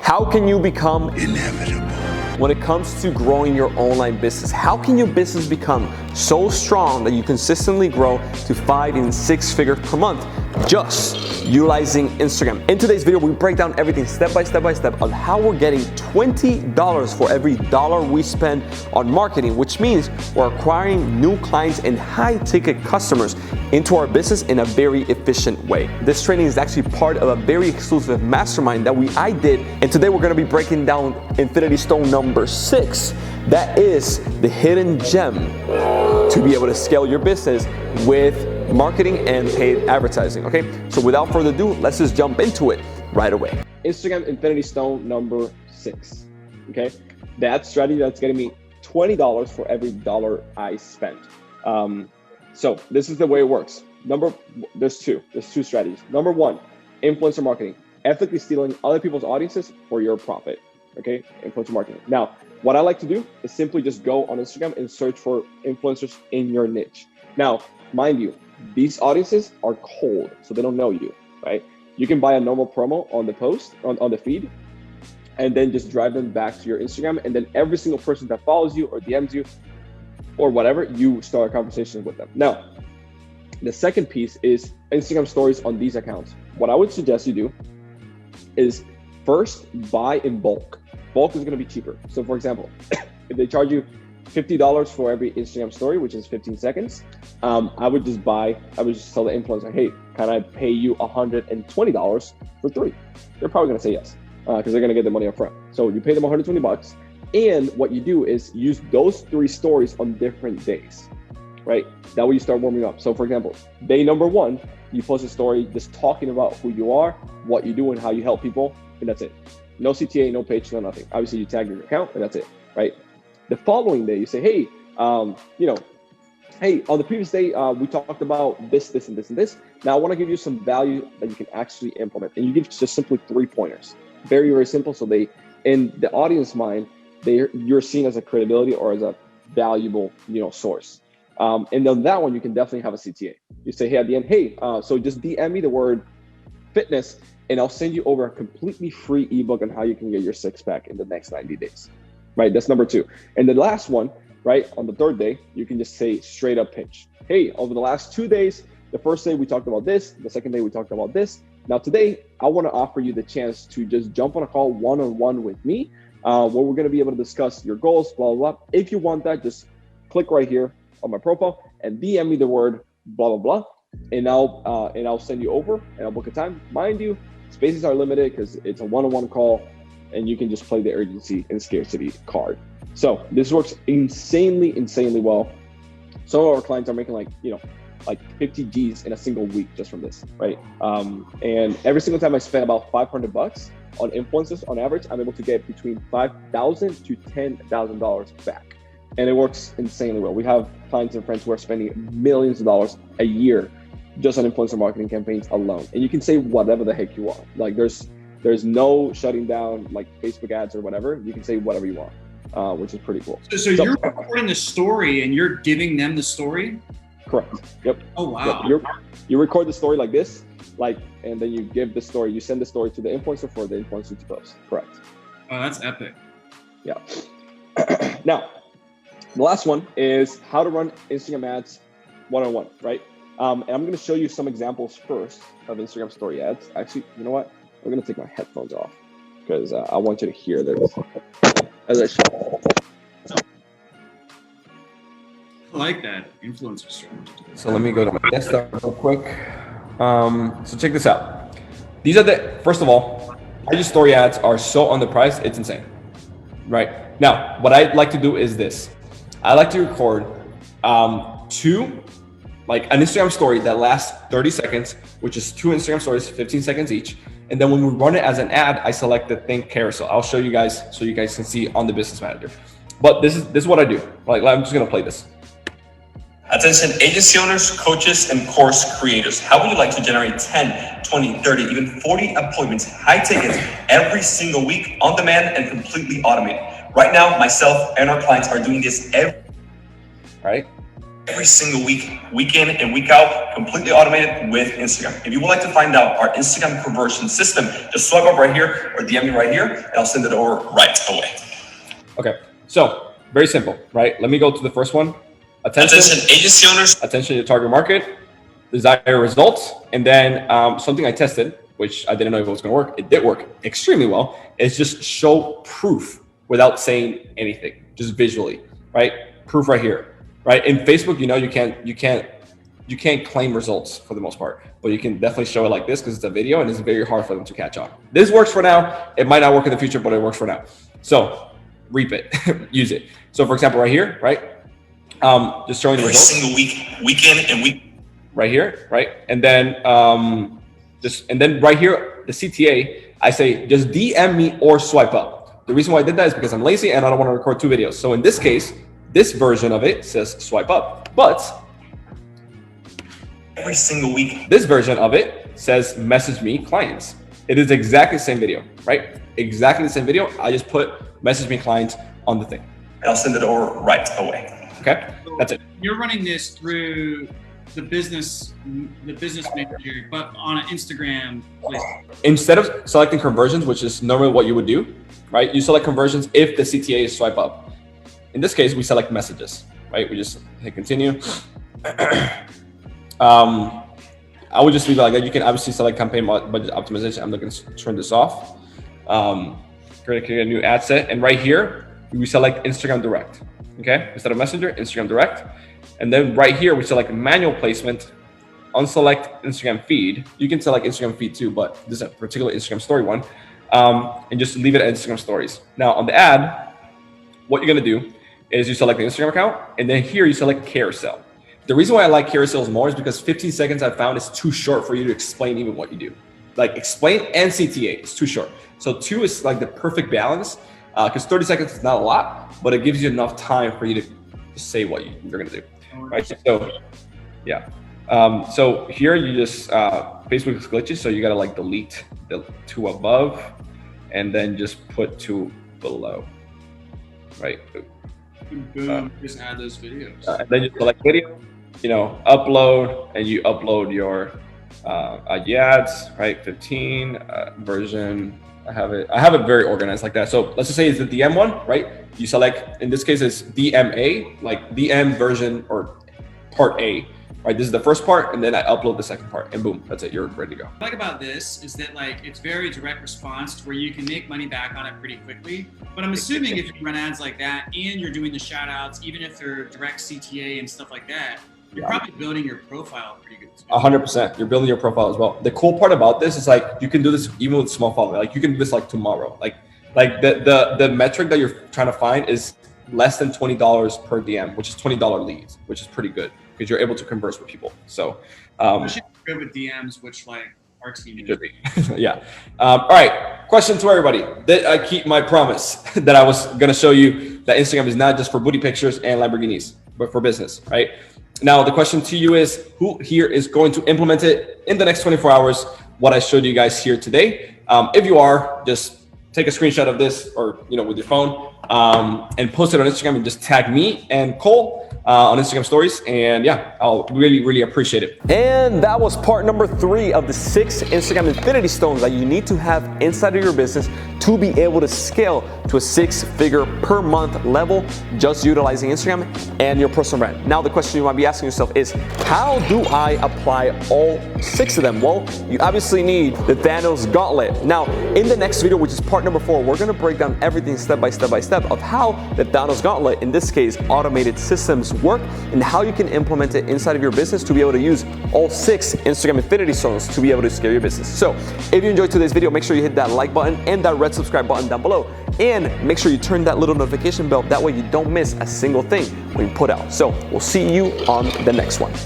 How can you become inevitable when it comes to growing your online business? How can your business become so strong that you consistently grow to 5 and 6 figures per month just utilizing Instagram? In today's video, we break down everything step by step on how we're getting $20 for every dollar we spend on marketing, which means we're acquiring new clients and high ticket customers into our business in a very efficient way. This training is actually part of a very exclusive mastermind that I did, and today we're gonna be breaking down Infinity Stone number 6. That is the hidden gem to be able to scale your business with marketing and paid advertising, okay? So without further ado, let's just jump into it right away. Instagram Infinity Stone number 6, okay? That strategy that's getting me $20 for every dollar I spend. So this is the way it works. There's two strategies. Number 1, influencer marketing, ethically stealing other people's audiences for your profit, okay? Influencer marketing. Now, what I like to do is simply just go on Instagram and search for influencers in your niche. Now, mind you, these audiences are cold, so they don't know you, right? You can buy a normal promo on the post, on the feed, and then just drive them back to your Instagram, and then every single person that follows you or DMs you or whatever, you start a conversation with them. Now, the second piece is Instagram stories on these accounts. What I would suggest you do is first buy in bulk. Bulk is gonna be cheaper. So for example, if they charge you $50 for every Instagram story, which is 15 seconds, I would just tell the influencer, hey, can I pay you $120 for 3? They're probably gonna say yes, because they're gonna get the money up front. So you pay them $120, and what you do is use those 3 stories on different days, right? That way you start warming up. So for example, day number 1, you post a story just talking about who you are, what you do, and how you help people, and that's it. No CTA, no page, no nothing. Obviously, you tag your account, and that's it, right? The following day, you say, hey, hey, on the previous day, we talked about this, this, and this, and this. Now I want to give you some value that you can actually implement. And you give just simply 3 pointers. Very, very simple. So in the audience mind, you're seen as a credibility or as a valuable, source. And then that one, you can definitely have a CTA. You say, hey, at the end, hey, so just DM me the word fitness, and I'll send you over a completely free ebook on how you can get your 6-pack in the next 90 days. Right, that's number 2. And the last one, right, on the 3rd day, you can just say straight up pitch. Hey, over the last 2 days, the first day we talked about this, the second day we talked about this. Now today, I want to offer you the chance to just jump on a call one-on-one with me, where we're going to be able to discuss your goals, blah, blah, blah. If you want that, just click right here on my profile and DM me the word blah, blah, blah. And I'll send you over and I'll book a time. Mind you, spaces are limited because it's a one-on-one call, and you can just play the urgency and scarcity card. So this works insanely well. Some of our clients are making like 50 G's in a single week just from this, right? And every single time I spend about $500 on influencers on average, I'm able to get between $5,000 to $10,000 back. And it works insanely well. We have clients and friends who are spending millions of dollars a year just on influencer marketing campaigns alone. And you can say whatever the heck you want. Like there's no shutting down like Facebook ads or whatever. You can say whatever you want, which is pretty cool. So you're recording the story and you're giving them the story? Correct. Yep. Oh, wow. Yep. You record the story like this, and then you give the story, you send the story to the influencer for the influencer to post. Correct. Oh, that's epic. Yeah. Now, the last one is how to run Instagram ads one-on-one, right? And I'm going to show you some examples first of Instagram story ads. Actually, you know what? I'm going to take my headphones off because I want you to hear this as I show. I like that influencer strategy. So let me go to my desktop real quick. So check this out. These are first of all, IG story ads are so underpriced, it's insane, right? Now, what I like to do is this. I like to record 2, like an Instagram story that lasts 30 seconds, which is 2 Instagram stories, 15 seconds each. And then when we run it as an ad, I select the Think carousel. I'll show you guys so you guys can see on the Business Manager. But this is what I do. Like I'm just gonna play this. Attention agency owners, coaches, and course creators. How would you like to generate 10, 20, 30, even 40 appointments, high tickets every single week on demand and completely automated? Right now, myself and our clients are doing this every. All right. every single week, week in and week out, completely automated with Instagram. If you would like to find out our Instagram conversion system, just swipe up right here or DM me right here and I'll send it over right away. Okay, so very simple, right? Let me go to the first one. Attention agency owners. Attention to your target market, desired results, and then something I tested, which I didn't know if it was going to work. It did work extremely well. It's just show proof without saying anything, just visually, right? Proof right here, right? In Facebook, you know, you can't claim results for the most part, but you can definitely show it like this because it's a video and it's very hard for them to catch on. This works for now. It might not work in the future, but it works for now. So reap it, use it. So for example, right here, right? Just showing the results. Every single week, week in and week. Right here, right? And then right here, the CTA, I say just DM me or swipe up. The reason why I did that is because I'm lazy and I don't want to record 2 videos. So in this case, this version of it says swipe up, but every single week, this version of it says message me clients. It is exactly the same video, right? Exactly the same video. I just put message me clients on the thing. And I'll send it over right away. Okay, that's it. You're running this through the business manager, but on an Instagram place. Instead of selecting conversions, which is normally what you would do, right? You select conversions if the CTA is swipe up. In this case, we select messages, right? We just hit continue. I would just leave it like that. You can obviously select campaign budget optimization. I'm going to turn this off. Create a new ad set. And right here, we select Instagram Direct. Okay, instead of Messenger, Instagram Direct. And then right here, we select manual placement, unselect Instagram feed. You can select Instagram feed too, but this is a particular Instagram story one. And just leave it at Instagram stories. Now on the ad, what you're gonna do is you select the Instagram account, and then here you select carousel. The reason why I like carousels more is because 15 seconds I found is too short for you to explain even what you do. Like explain and CTA, it's too short. So 2 is like the perfect balance. Because 30 seconds is not a lot, but it gives you enough time for you to say what you're gonna do, right? So, yeah. So here you just, Facebook is glitchy, so you gotta like delete the 2 above and then just put 2 below, right? Boom, just add those videos. And then you select video, you know, upload, and you upload your ads, right? 15 version. I have it very organized like that. So let's just say it's the DM one, right? You select, in this case, it's DMA, like DM version or part A, right? This is the first part, and then I upload the second part, and boom, that's it. You're ready to go. What I like about this is that like it's very direct response to where you can make money back on it pretty quickly. But I'm assuming if you run ads like that and you're doing the shout outs, even if they're direct CTA and stuff like that, you're probably building your profile pretty good. 100%. You're building your profile as well. The cool part about this is like you can do this even with small following. Like you can do this like tomorrow. Like the metric that you're trying to find is less than $20 per DM, which is $20 leads, which is pretty good because you're able to converse with people. So especially good with DMs, which like our team should be. Yeah. All right. Question to everybody. Did I keep my promise that I was gonna show you that Instagram is not just for booty pictures and Lamborghinis, but for business, right? Now, the question to you is, who here is going to implement it in the next 24 hours, what I showed you guys here today? If you are, just take a screenshot of this or, you know, with your phone and post it on Instagram and just tag me and Cole on Instagram stories. And yeah, I'll really, really appreciate it. And that was part number 3 of the 6 Instagram infinity stones that you need to have inside of your business to be able to scale to a 6-figure per month level, just utilizing Instagram and your personal brand. Now, the question you might be asking yourself is, how do I apply all 6 of them? Well, you obviously need the Thanos Gauntlet. Now, in the next video, which is part number 4, we're gonna break down everything step by step of how the Thanos Gauntlet, in this case, automated systems work and how you can implement it inside of your business to be able to use all 6 Instagram infinity stones to be able to scale your business. So if you enjoyed today's video, make sure you hit that like button and that red subscribe button down below, and make sure you turn that little notification bell. That way you don't miss a single thing we put out. So we'll see you on the next one.